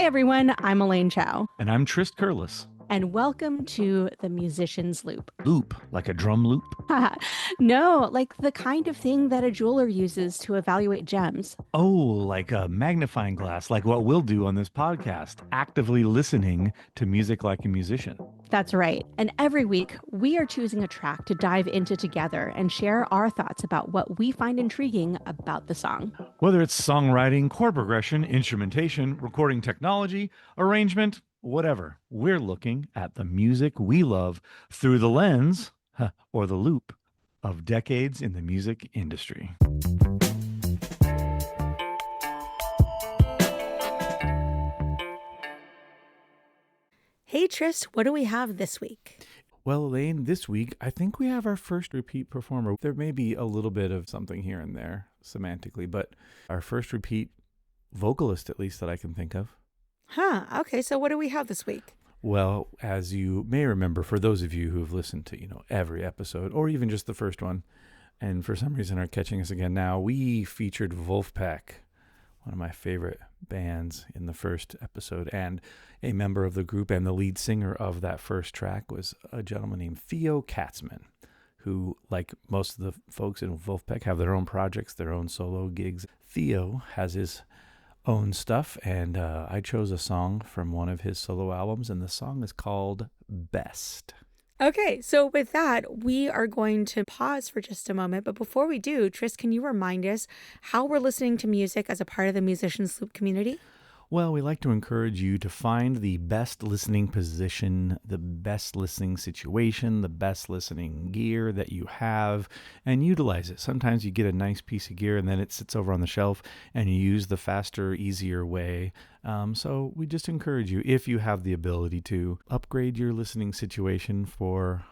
everyone, I'm Elaine Chow. And I'm Trist Curless. And welcome to the Musician's Loop. Loop, like a drum loop? No, like the kind of thing that a jeweler uses to evaluate gems. Oh, like a magnifying glass, like what we'll do on this podcast, actively listening to music like a musician. That's right. And every week, we are choosing a track to dive into together and share our thoughts about what we find intriguing about the song. Whether it's songwriting, chord progression, instrumentation, recording technology, arrangement, whatever, we're looking at the music we love through the lens, or the loop, of decades in the music industry. Hey, Trist, what do we have this week? Well, Elaine, this week, I think we have our first repeat performer. There may be a little bit of something here and there semantically, but our first repeat vocalist, at least that I can think of. Okay, so what do we have this week? Well, as you may remember, for those of you who've listened to, every episode, or even just the first one, and for some reason are catching us again now, we featured m-pact, one of my favorite bands, in the first episode, and a member of the group and the lead singer of that first track was a gentleman named Theo Katzman, who, like most of the folks in m-pact, have their own projects, their own solo gigs. Theo has his own stuff, and I chose a song from one of his solo albums, and the song is called Best. Okay, so with that, we are going to pause for just a moment, but before we do, Trist, can you remind us how we're listening to music as a part of the Musician's Loop community? Well, we like to encourage you to find the best listening position, the best listening situation, the best listening gear that you have, and utilize it. Sometimes you get a nice piece of gear and then it sits over on the shelf and you use the faster, easier way. So we just encourage you, if you have the ability, to upgrade your listening situation for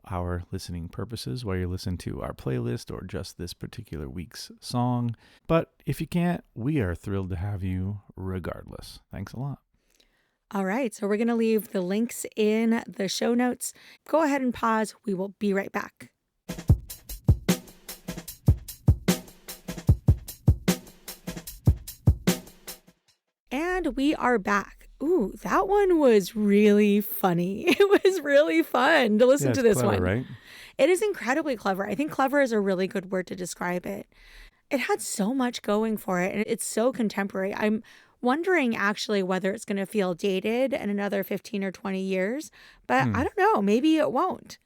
our listening purposes while you're listening to our playlist or just this particular week's song. But if you can't, we are thrilled to have you regardless. Thanks a lot. All right, so we're going to leave the links in the show notes. Go ahead and pause. We will be right back. And we are back. Ooh, that one was really funny. It was really fun to listen to this clever, one. Right? It is incredibly clever. I think clever is a really good word to describe it. It had so much going for it, and it's so contemporary. I'm wondering actually whether it's going to feel dated in another 15 or 20 years, but I don't know. Maybe it won't.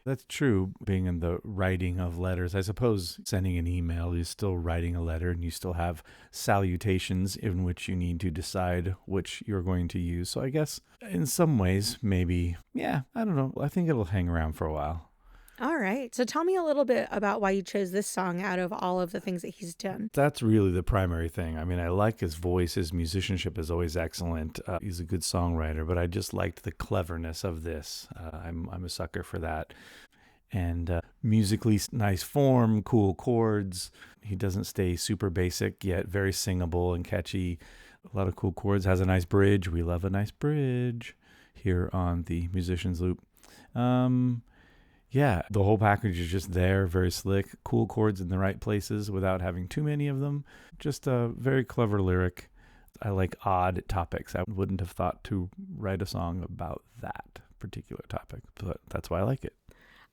That's true. Being in the writing of letters, I suppose sending an email is still writing a letter, and you still have salutations in which you need to decide which you're going to use. So I guess in some ways, maybe, I don't know. I think it'll hang around for a while. All right. So tell me a little bit about why you chose this song out of all of the things that he's done. That's really the primary thing. I mean, I like his voice. His musicianship is always excellent. He's a good songwriter, but I just liked the cleverness of this. I'm a sucker for that. And musically nice form, cool chords. He doesn't stay super basic, yet very singable and catchy. A lot of cool chords. Has a nice bridge. We love a nice bridge here on the Musician's Loop. The whole package is just there, very slick, cool chords in the right places without having too many of them. Just a very clever lyric. I like odd topics. I wouldn't have thought to write a song about that particular topic, but that's why I like it.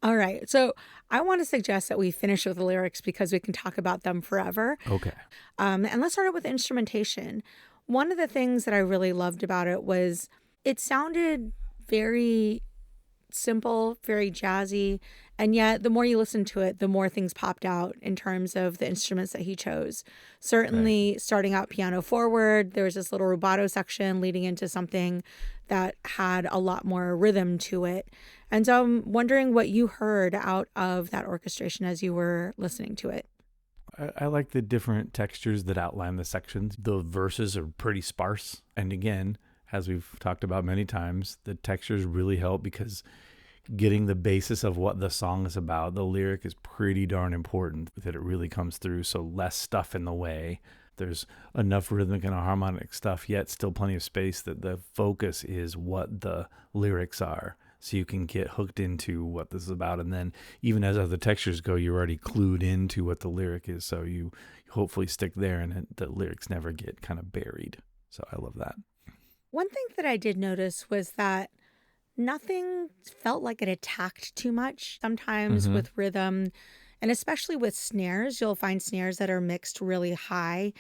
All right. So I want to suggest that we finish with the lyrics because we can talk about them forever. Okay. And let's start out with instrumentation. One of the things that I really loved about it was it sounded very simple, very jazzy, and yet the more you listen to it, the more things popped out in terms of the instruments that he chose. Certainly starting out piano forward, there was this little rubato section leading into something that had a lot more rhythm to it. And so I'm wondering what you heard out of that orchestration as you were listening to it. I like the different textures that outline the sections. The verses are pretty sparse. And again, as we've talked about many times, the textures really help because getting the basis of what the song is about, the lyric is pretty darn important that it really comes through. So less stuff in the way. There's enough rhythmic and harmonic stuff, yet still plenty of space that the focus is what the lyrics are. So you can get hooked into what this is about. And then even as other textures go, you're already clued into what the lyric is. So you hopefully stick there and the lyrics never get kind of buried. So I love that. One thing that I did notice was that nothing felt like it attacked too much. Sometimes Mm-hmm. with rhythm, and especially with snares, you'll find snares that are mixed really high.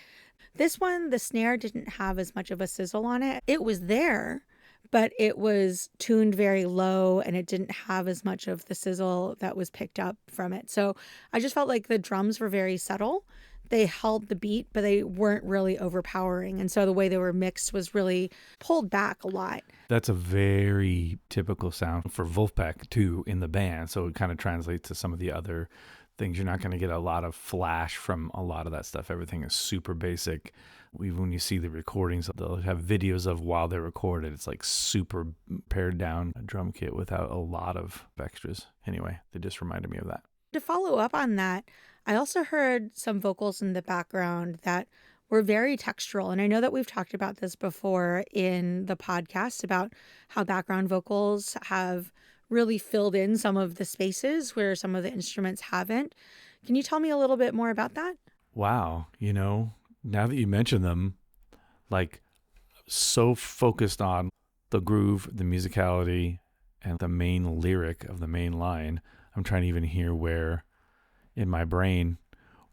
This one, the snare didn't have as much of a sizzle on it. It was there, but it was tuned very low and it didn't have as much of the sizzle that was picked up from it. So I just felt like the drums were very subtle. They held the beat, but they weren't really overpowering. And so the way they were mixed was really pulled back a lot. That's a very typical sound for Wolfpack too in the band. So it kind of translates to some of the other things. You're not going to get a lot of flash from a lot of that stuff. Everything is super basic. Even when you see the recordings, they'll have videos of while they recorded. It's like super pared down drum kit without a lot of extras. Anyway, they just reminded me of that. To follow up on that, I also heard some vocals in the background that were very textural. And I know that we've talked about this before in the podcast about how background vocals have really filled in some of the spaces where some of the instruments haven't. Can you tell me a little bit more about that? Wow. Now that you mention them, like so focused on the groove, the musicality, and the main lyric of the main line, I'm trying to even hear where in my brain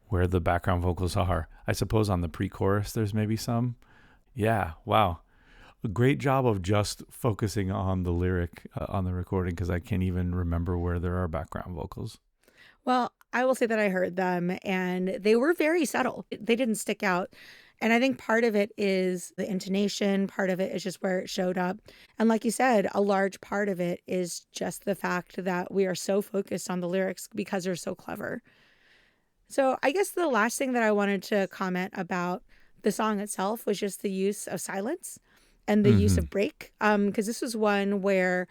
where the background vocals are. I suppose on the pre-chorus there's maybe some. Yeah, wow. A great job of just focusing on the lyric on the recording, because I can't even remember where there are background vocals. Well, I will say that I heard them and they were very subtle. They didn't stick out. And I think part of it is the intonation, part of it is just where it showed up. And like you said, a large part of it is just the fact that we are so focused on the lyrics because they're so clever. So I guess the last thing that I wanted to comment about the song itself was just the use of silence and the use of break. Because this was one where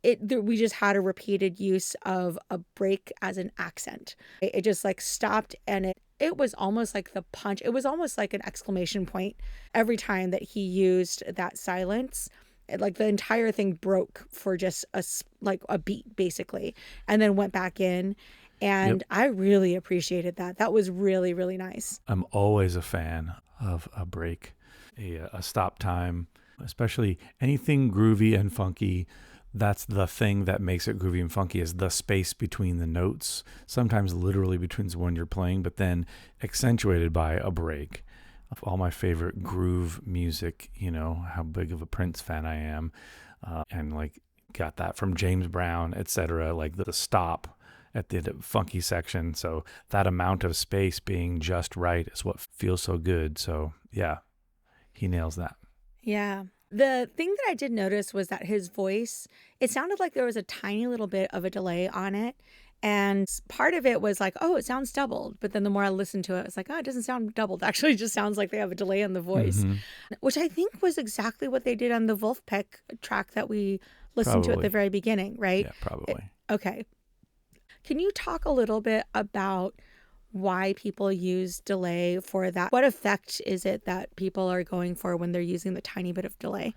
we just had a repeated use of a break as an accent. It just like stopped and it was almost like the punch. It was almost like an exclamation point every time that he used that silence. Like the entire thing broke for just a beat basically, and then went back in. And Yep. I really appreciated that. That was really, really nice. I'm always a fan of a break, a stop time, especially anything groovy and funky. That's the thing that makes it groovy and funky, is the space between the notes, sometimes literally between the one you're playing, but then accentuated by a break. Of all my favorite groove music, how big of a Prince fan I am, and like got that from James Brown, etc. Like the stop at the funky section. So that amount of space being just right is what feels so good. So yeah, he nails that. Yeah. The thing that I did notice was that his voice, it sounded like there was a tiny little bit of a delay on it. And part of it was like, oh, it sounds doubled. But then the more I listened to it, it's like, oh, it doesn't sound doubled. Actually, it just sounds like they have a delay in the voice, which I think was exactly what they did on the Wolfpack track that we listened to at the very beginning, right? Yeah, probably. Okay. Can you talk a little bit about why people use delay for that? What effect is it that people are going for when they're using the tiny bit of delay?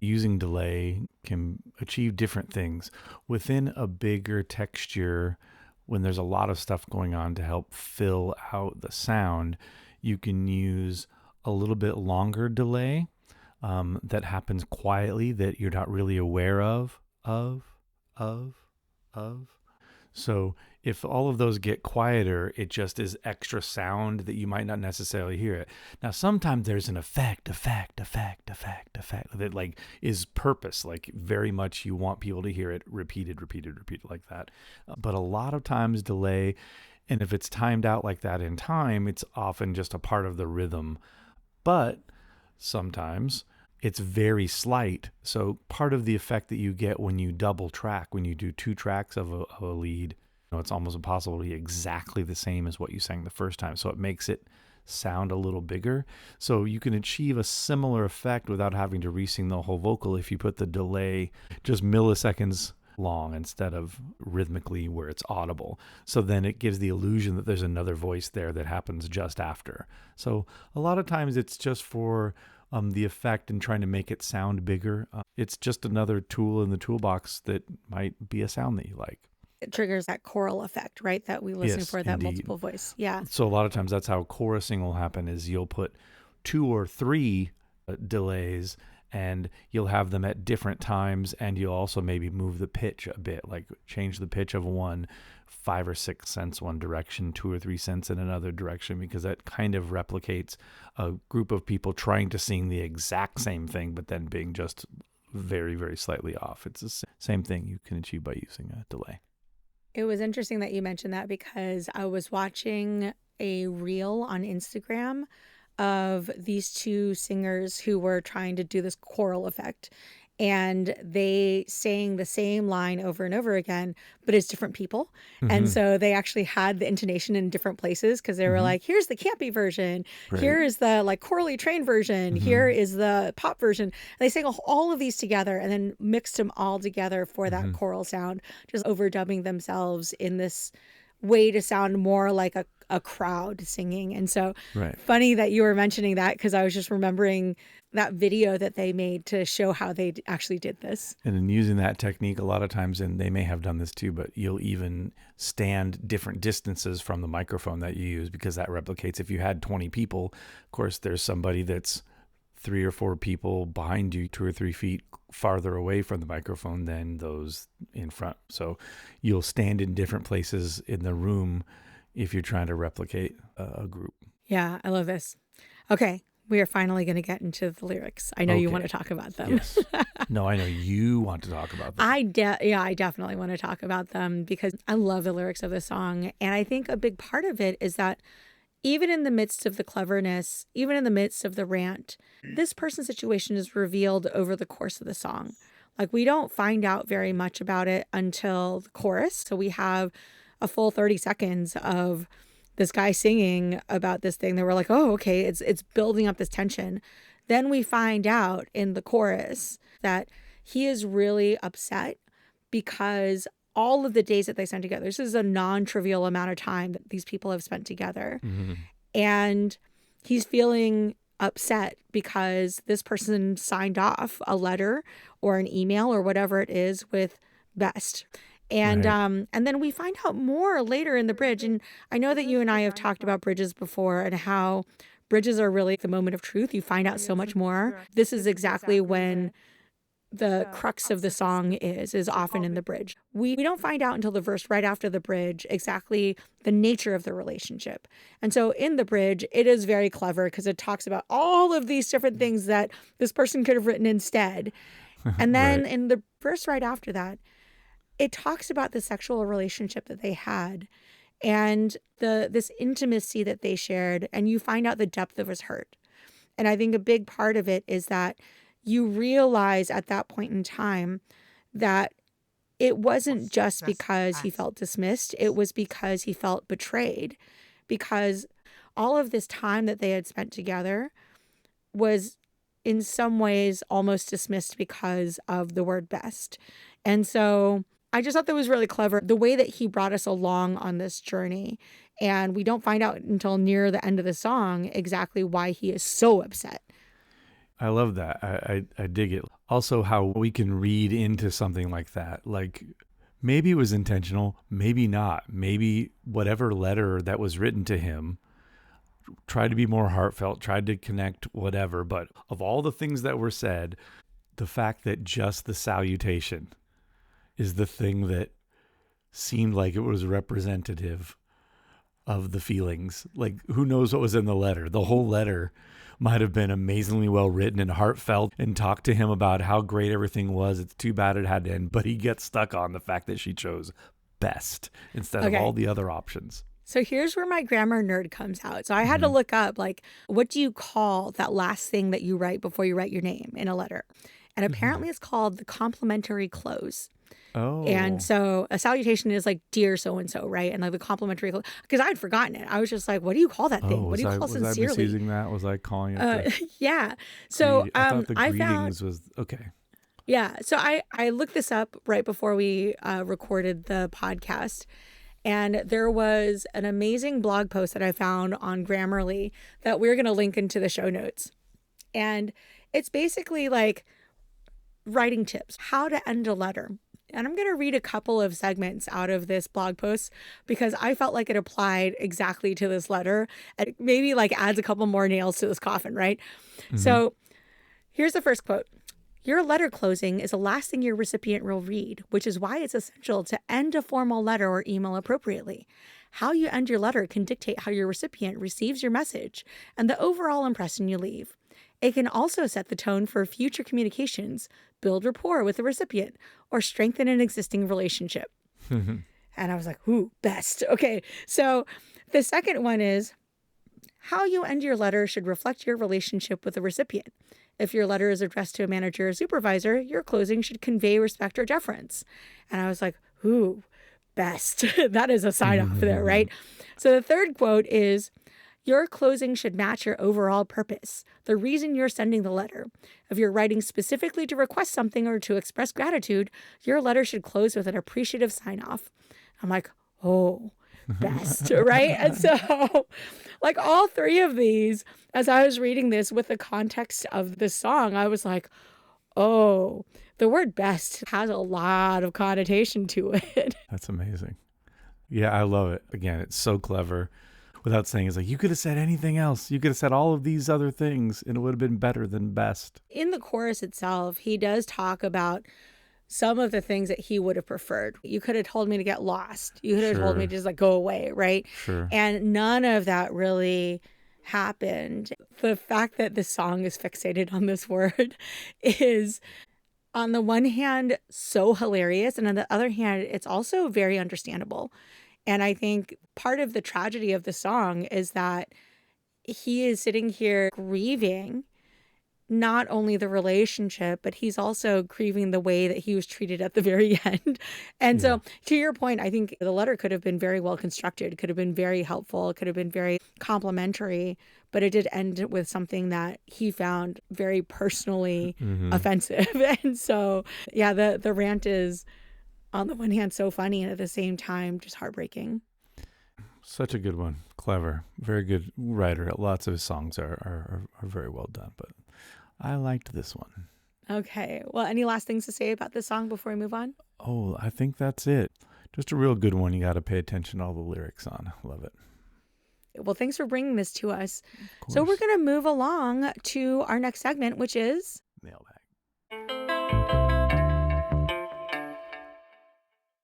Using delay can achieve different things within a bigger texture. When there's a lot of stuff going on to help fill out the sound, you can use a little bit longer delay that happens quietly, that you're not really aware of. So if all of those get quieter, it just is extra sound that you might not necessarily hear it. Now, sometimes there's an effect that like is purpose, like very much you want people to hear it repeated like that. But a lot of times delay, and if it's timed out like that in time, it's often just a part of the rhythm. But sometimes it's very slight. So part of the effect that you get when you double track, when you do two tracks of a lead, it's almost impossible to be exactly the same as what you sang the first time. So it makes it sound a little bigger. So you can achieve a similar effect without having to re-sing the whole vocal if you put the delay just milliseconds long instead of rhythmically where it's audible. So then it gives the illusion that there's another voice there that happens just after. So a lot of times it's just for the effect and trying to make it sound bigger. It's just another tool in the toolbox that might be a sound that you like. It triggers that choral effect, right? That we listen Yes, for, that indeed. multiple voice. Yeah. So a lot of times that's how chorusing will happen, is you'll put 2 or 3 delays, and you'll have them at different times, and you'll also maybe move the pitch a bit, like change the pitch of one 5 or 6 cents one direction, 2 or 3 cents in another direction, because that kind of replicates a group of people trying to sing the exact same thing, but then being just very, very slightly off. It's the same thing you can achieve by using a delay. It was interesting that you mentioned that, because I was watching a reel on Instagram of these two singers who were trying to do this choral effect, and they sang the same line over and over again, but it's different people. And so they actually had the intonation in different places, because they were like, here's the campy version, Right. here is the like chorally trained version, here is the pop version. And they sang all of these together and then mixed them all together for that choral sound, just overdubbing themselves in this way to sound more like a crowd singing. And so Right. funny that you were mentioning that, because I was just remembering that video that they made to show how they actually did this. And in using that technique, a lot of times, and they may have done this too, but you'll even stand different distances from the microphone that you use, because that replicates. If you had 20 people, of course, there's somebody that's 3 or 4 people behind you, 2 or 3 feet farther away from the microphone than those in front. So you'll stand in different places in the room if you're trying to replicate a group. Yeah, I love this. Okay, we are finally going to get into the lyrics. I know you want to talk about them. Yes. No, I know you want to talk about them. I definitely want to talk about them, because I love the lyrics of the song. And I think a big part of it is that even in the midst of the cleverness, even in the midst of the rant, this person's situation is revealed over the course of the song. Like, we don't find out very much about it until the chorus. So we have a full 30 seconds of this guy singing about this thing that we're like, oh, okay, it's building up this tension. Then we find out in the chorus that he is really upset because all of the days that they spent together, this is a non-trivial amount of time that these people have spent together. And he's feeling upset because this person signed off a letter or an email or whatever it is with best. And Right. and then we find out more later in the bridge. And I know that you and I have talked about bridges before, and how bridges are really the moment of truth. You find out so much more. This is exactly when the crux of the song is often in the bridge. We don't find out until the verse right after the bridge exactly the nature of the relationship. And so in the bridge, it is very clever, because it talks about all of these different things that this person could have written instead. And then Right. in the verse right after that, it talks about the sexual relationship that they had and this intimacy that they shared, and you find out the depth of his hurt. And I think a big part of it is that you realize at that point in time that it wasn't just because he felt dismissed, it was because he felt betrayed, because all of this time that they had spent together was in some ways almost dismissed because of the word best. And so I just thought that was really clever, the way that he brought us along on this journey. And we don't find out until near the end of the song exactly why he is so upset. I love that. I dig it. Also, how we can read into something like that. Like, maybe it was intentional, maybe not. Maybe whatever letter that was written to him tried to be more heartfelt, tried to connect, whatever. But of all the things that were said, the fact that just the salutation is the thing that seemed like it was representative of the feelings. Like, who knows what was in the letter? The whole letter might have been amazingly well written and heartfelt, and talked to him about how great everything was. It's too bad it had to end, but he gets stuck on the fact that she chose best instead of all the other options. So here's where my grammar nerd comes out. So I had to look up, like, what do you call that last thing that you write before you write your name in a letter? And apparently it's called the complimentary close. Oh. And so a salutation is like, dear so-and-so, right? And like the complimentary, because I'd forgotten it. I was just like, what do you call that thing? What do you call was I sincerely? misusing that? Was I calling it Yeah. So I thought the I greetings found, was, okay. yeah. So I looked this up right before we recorded the podcast. And there was an amazing blog post that I found on Grammarly that we're going to link into the show notes. And it's basically like writing tips, how to end a letter. And I'm going to read a couple of segments out of this blog post because I felt like it applied exactly to this letter. And maybe like adds a couple more nails to this coffin, right? So Here's the first quote. Your letter closing is the last thing your recipient will read, which is why it's essential to end a formal letter or email appropriately. How you end your letter can dictate how your recipient receives your message and the overall impression you leave. It can also set the tone for future communications, build rapport with the recipient, or strengthen an existing relationship. And I was like, ooh, best. Okay, so the second one is, how you end your letter should reflect your relationship with the recipient. If your letter is addressed to a manager or supervisor, your closing should convey respect or deference. And I was like, ooh, best. That is a sign off there, right? So the third quote is, your closing should match your overall purpose, the reason you're sending the letter. If you're writing specifically to request something or to express gratitude, your letter should close with an appreciative sign off. I'm like, oh, best, right? And so, like, all three of these, as I was reading this with the context of the song, I was like, oh, the word best has a lot of connotation to it. That's amazing. Yeah, I love it. Again, it's so clever. Without saying, it's like, you could have said anything else. You could have said all of these other things and it would have been better than best. In the chorus itself, he does talk about some of the things that he would have preferred. You could have told me to get lost. You could have told me to just like go away, right? Sure. And none of that really happened. The fact that the song is fixated on this word is, on the one hand, so hilarious. And on the other hand, it's also very understandable. And I think part of the tragedy of the song is that he is sitting here grieving not only the relationship, but he's also grieving the way that he was treated at the very end. And so, to your point, I think the letter could have been very well constructed, could have been very helpful, could have been very complimentary, but it did end with something that he found very personally offensive. And so, yeah, the rant is, on the one hand, so funny, and at the same time, just heartbreaking. Such a good one. Clever. Very good writer. Lots of his songs are very well done, but I liked this one. Okay. Well, any last things to say about this song before we move on? Oh, I think that's it. Just a real good one. You got to pay attention to all the lyrics on. Love it. Well, thanks for bringing this to us. So we're going to move along to our next segment, which is Mailbag.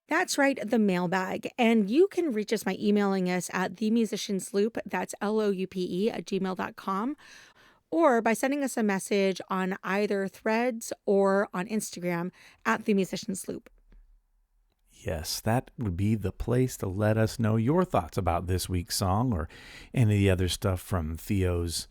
That's right, the mailbag. And you can reach us by emailing us at themusiciansloop, that's LOUPE, @gmail.com, or by sending us a message on either Threads or on Instagram at themusiciansloop. Yes, that would be the place to let us know your thoughts about this week's song or any of the other stuff from Theo's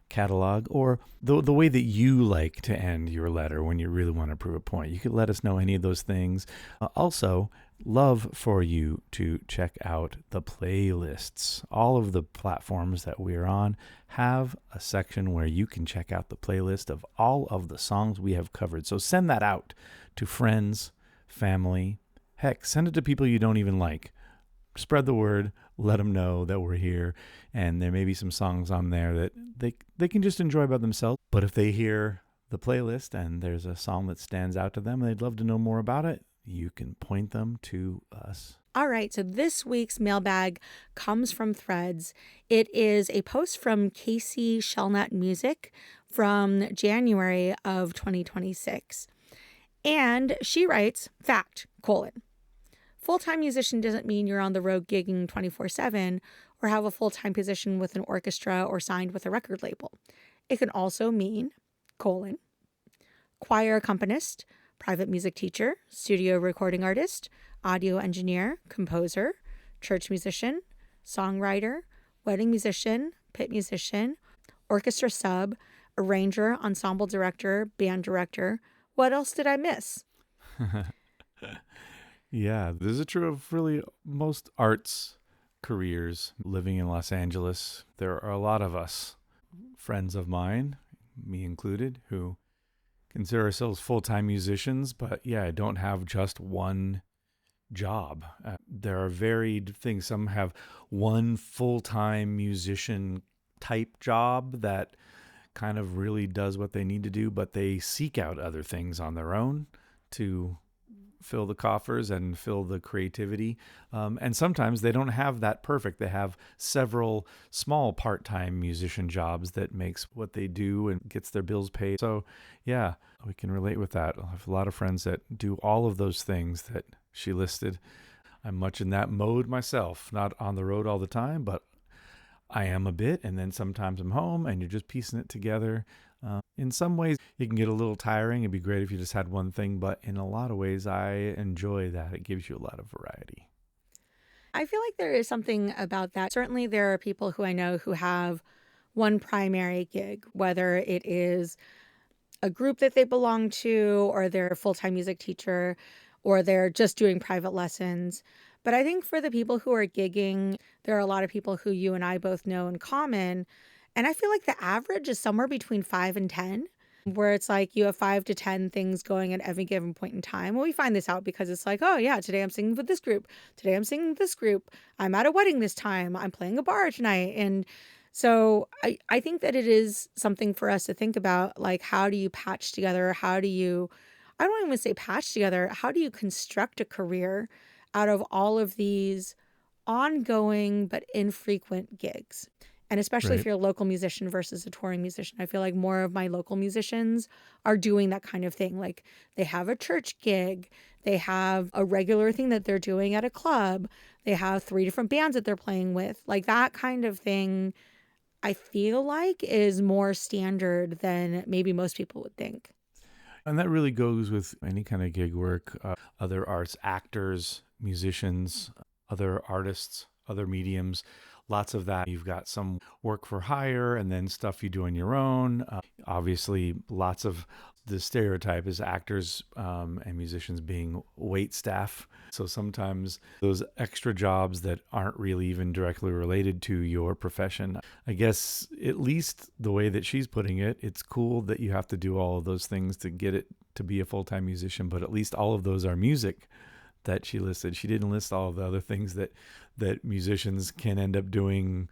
catalog, or the way that you like to end your letter when you really want to prove a point. You could let us know any of those things. Also, love for you to check out the playlists. All of the platforms that we're on have a section where you can check out the playlist of all of the songs we have covered. So send that out to friends, family. Heck, send it to people you don't even like. Spread the word, let them know that we're here, and there may be some songs on there that they can just enjoy by themselves. But if they hear the playlist and there's a song that stands out to them and they'd love to know more about it, you can point them to us. All right, so this week's mailbag comes from Threads. It is a post from Casey Shellnut Music from January of 2026. And she writes, fact, : full-time musician doesn't mean you're on the road gigging 24/7 or have a full-time position with an orchestra or signed with a record label. It can also mean, : choir accompanist, private music teacher, studio recording artist, audio engineer, composer, church musician, songwriter, wedding musician, pit musician, orchestra sub, arranger, ensemble director, band director. What else did I miss? Yeah, this is true of really most arts careers. Living in Los Angeles, there are a lot of us, friends of mine, me included, who consider ourselves full-time musicians, but yeah, don't have just one job. There are varied things. Some have one full-time musician type job that kind of really does what they need to do, but they seek out other things on their own to fill the coffers and fill the creativity. And sometimes they don't have that perfect. They have several small part-time musician jobs that makes what they do and gets their bills paid. So yeah, we can relate with that. I have a lot of friends that do all of those things that she listed. I'm much in that mode myself, not on the road all the time, but I am a bit. And then sometimes I'm home and you're just piecing it together. In some ways, it can get a little tiring. It'd be great if you just had one thing, but in a lot of ways, I enjoy that. It gives you a lot of variety. I feel like there is something about that. Certainly, there are people who I know who have one primary gig, whether it is a group that they belong to, or they're a full-time music teacher, or they're just doing private lessons. But I think for the people who are gigging, there are a lot of people who you and I both know in common. And I feel like the average is somewhere between 5 and 10, where it's like you have 5 to 10 things going at every given point in time. Well, we find this out because it's like, oh, yeah, today I'm singing with this group. Today I'm singing with this group. I'm at a wedding this time. I'm playing a bar tonight. And so I think that it is something for us to think about, like, how do you patch together? How do you, I don't even say patch together, how do you construct a career out of all of these ongoing but infrequent gigs? And especially if Right. you're a local musician versus a touring musician, I feel like more of my local musicians are doing that kind of thing. Like they have a church gig, they have a regular thing that they're doing at a club, they have 3 different bands that they're playing with. Like that kind of thing, I feel like is more standard than maybe most people would think. And that really goes with any kind of gig work, other arts, actors, musicians, other artists, other mediums. Lots of that. You've got some work for hire and then stuff you do on your own. Obviously, lots of the stereotype is actors and musicians being wait staff. So sometimes those extra jobs that aren't really even directly related to your profession. I guess at least the way that she's putting it, it's cool that you have to do all of those things to get it to be a full-time musician, but at least all of those are music that she listed. She didn't list all of the other things that musicians can end up doing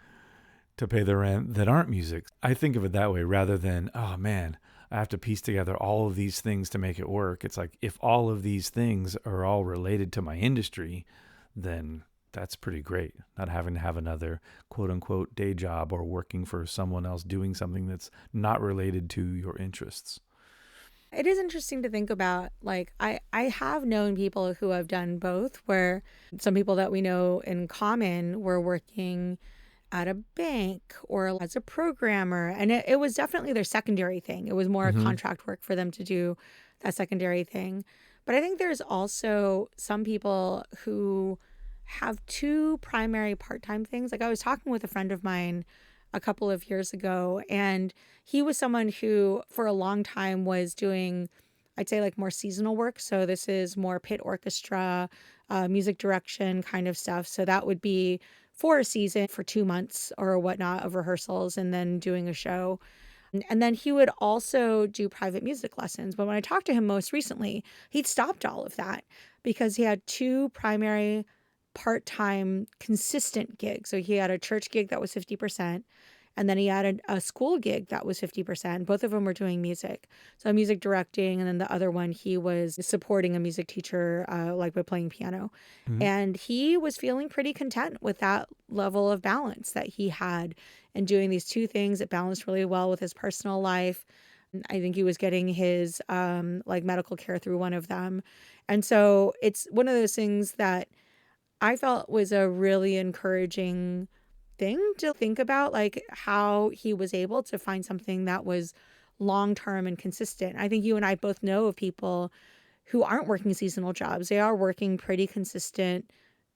to pay their rent that aren't music. I think of it that way rather than, oh man, I have to piece together all of these things to make it work. It's like if all of these things are all related to my industry, then that's pretty great. Not having to have another quote unquote day job or working for someone else doing something that's not related to your interests. It is interesting to think about. Like, I have known people who have done both, where some people that we know in common were working at a bank or as a programmer. And it was definitely their secondary thing. It was more Mm-hmm. contract work for them to do that secondary thing. But I think there's also some people who have 2 primary part-time things. Like I was talking with a friend of mine a couple of years ago, and he was someone who for a long time was doing, I'd say, like more seasonal work. So this is more pit orchestra, music direction kind of stuff. So that would be for a season for 2 months or whatnot of rehearsals and then doing a show. And then he would also do private music lessons. But when I talked to him most recently, he'd stopped all of that because he had 2 primary part-time consistent gigs. So he had a church gig that was 50%, and then he had a school gig that was 50%. Both of them were doing music. So music directing, and then the other one he was supporting a music teacher, like by playing piano. Mm-hmm. And he was feeling pretty content with that level of balance that he had in doing these 2 things. It balanced really well with his personal life. I think he was getting his like medical care through one of them. And so it's one of those things that I felt was a really encouraging thing to think about, like how he was able to find something that was long term and consistent. I think you and I both know of people who aren't working seasonal jobs. They are working pretty consistent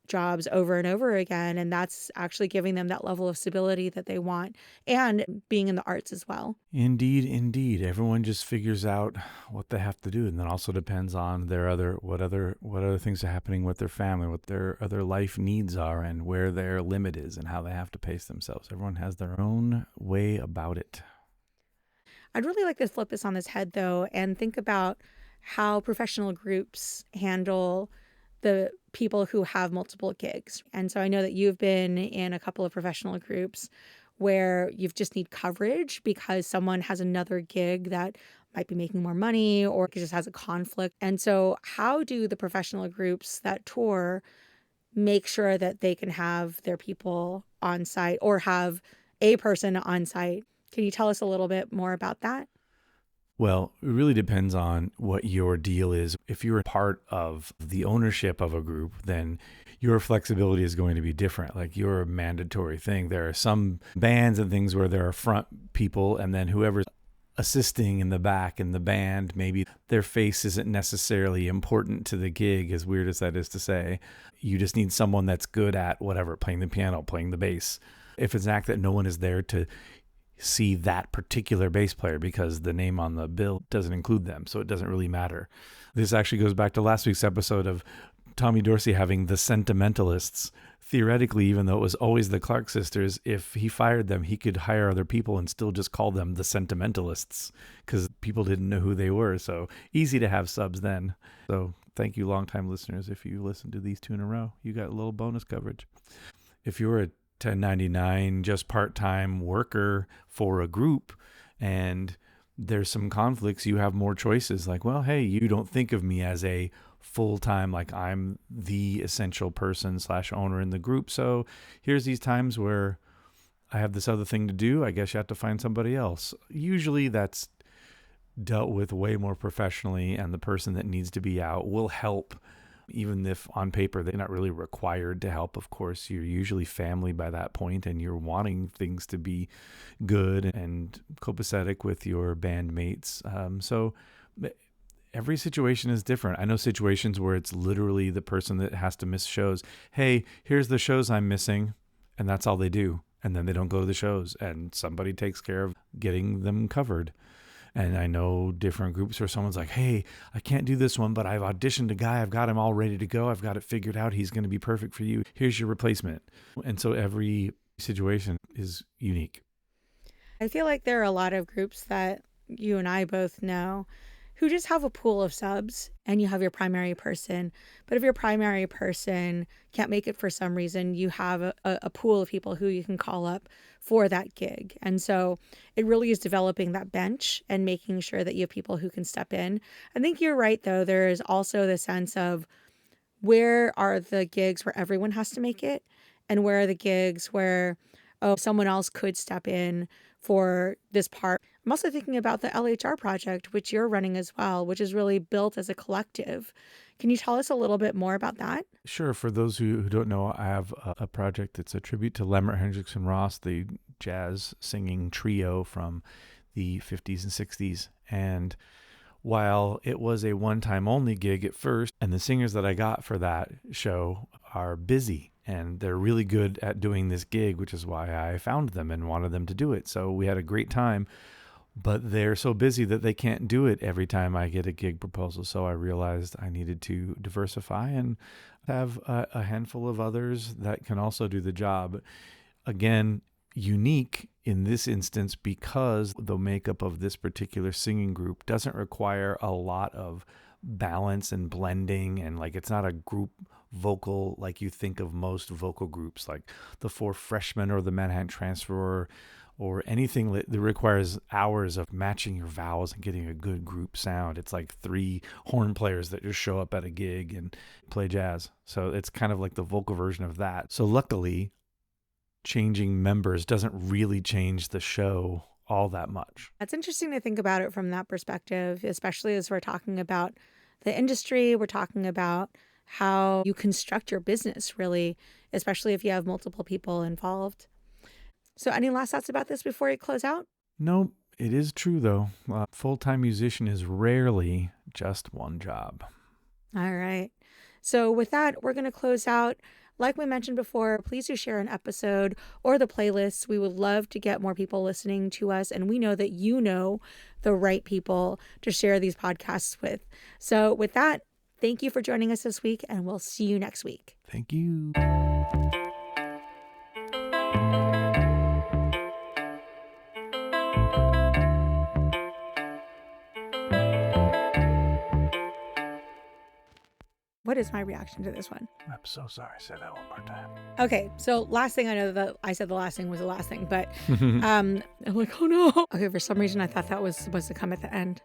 jobs over and over again. And that's actually giving them that level of stability that they want, and being in the arts as well. Indeed, indeed. Everyone just figures out what they have to do, and then also depends on their what other things are happening with their family, what their other life needs are, and where their limit is, and how they have to pace themselves. Everyone has their own way about it. I'd really like to flip this on its head, though, and think about how professional groups handle the people who have multiple gigs. And so I know that you've been in a couple of professional groups where you just need coverage because someone has another gig that might be making more money or just has a conflict. And so how do the professional groups that tour make sure that they can have their people on site or have a person on site? Can you tell us a little bit more about that? Well, it really depends on what your deal is. If you're a part of the ownership of a group, then your flexibility is going to be different. Like your mandatory thing. There are some bands and things where there are front people, and then whoever's assisting in the back in the band, maybe their face isn't necessarily important to the gig, as weird as that is to say. You just need someone that's good at whatever, playing the piano, playing the bass. If it's an act that no one is there to see that particular bass player because the name on the bill doesn't include them, so it doesn't really matter. This actually goes back to last week's episode of Tommy Dorsey having the sentimentalists. Theoretically, even though it was always the Clark sisters, if he fired them, he could hire other people and still just call them the sentimentalists because people didn't know who they were. So easy to have subs then. So thank you, longtime listeners. If you listen to these two in a row, you got a little bonus coverage. If you're a 1099 just part-time worker for a group and there's some conflicts, you have more choices. Like, well, hey, you don't think of me as a full-time, like I'm the essential person / owner in the group. So here's these times where I have this other thing to do. I guess you have to find somebody else. Usually that's dealt with way more professionally, and the person that needs to be out will help. Even if on paper they're not really required to help, of course, you're usually family by that point and you're wanting things to be good and copacetic with your bandmates. So every situation is different. I know situations where it's literally the person that has to miss shows. Hey, here's the shows I'm missing. And that's all they do. And then they don't go to the shows and somebody takes care of getting them covered. And I know different groups where someone's like, hey, I can't do this one, but I've auditioned a guy. I've got him all ready to go. I've got it figured out. He's going to be perfect for you. Here's your replacement. And so every situation is unique. I feel like there are a lot of groups that you and I both know who just have a pool of subs and you have your primary person. But if your primary person can't make it for some reason, you have a pool of people who you can call up for that gig. And so it really is developing that bench and making sure that you have people who can step in. I think you're right, though. There is also the sense of where are the gigs where everyone has to make it and where are the gigs where, oh, someone else could step in for this part. I'm also thinking about the LHR Project, which you're running as well, which is really built as a collective. Can you tell us a little bit more about that? Sure. For those who don't know, I have a project that's a tribute to Lambert, Hendricks, and Ross, the jazz singing trio from the 50s and 60s. And while it was a one-time only gig at first, and the singers that I got for that show are busy, and they're really good at doing this gig, which is why I found them and wanted them to do it. So we had a great time, but they're so busy that they can't do it every time I get a gig proposal. So I realized I needed to diversify and have a handful of others that can also do the job. Again, unique in this instance because the makeup of this particular singing group doesn't require a lot of balance and blending, and like it's not a group vocal like you think of most vocal groups like the Four Freshmen or the Manhattan Transfer or anything that requires hours of matching your vowels and getting a good group sound. It's like 3 horn players that just show up at a gig and play jazz. So it's kind of like the vocal version of that. So luckily, changing members doesn't really change the show all that much. It's interesting to think about it from that perspective, especially as we're talking about the industry, we're talking about how you construct your business, really, especially if you have multiple people involved. So any last thoughts about this before we close out? No, it is true, though. A full-time musician is rarely just one job. All right. So with that, we're going to close out. Like we mentioned before, please do share an episode or the playlist. We would love to get more people listening to us. And we know that you know the right people to share these podcasts with. So with that, thank you for joining us this week, and we'll see you next week. Thank you. What is my reaction to this one? I'm so sorry. Say that one more time. Okay, so last thing, I know that I said the last thing was the last thing, but I'm like, oh no. Okay, for some reason I thought that was supposed to come at the end.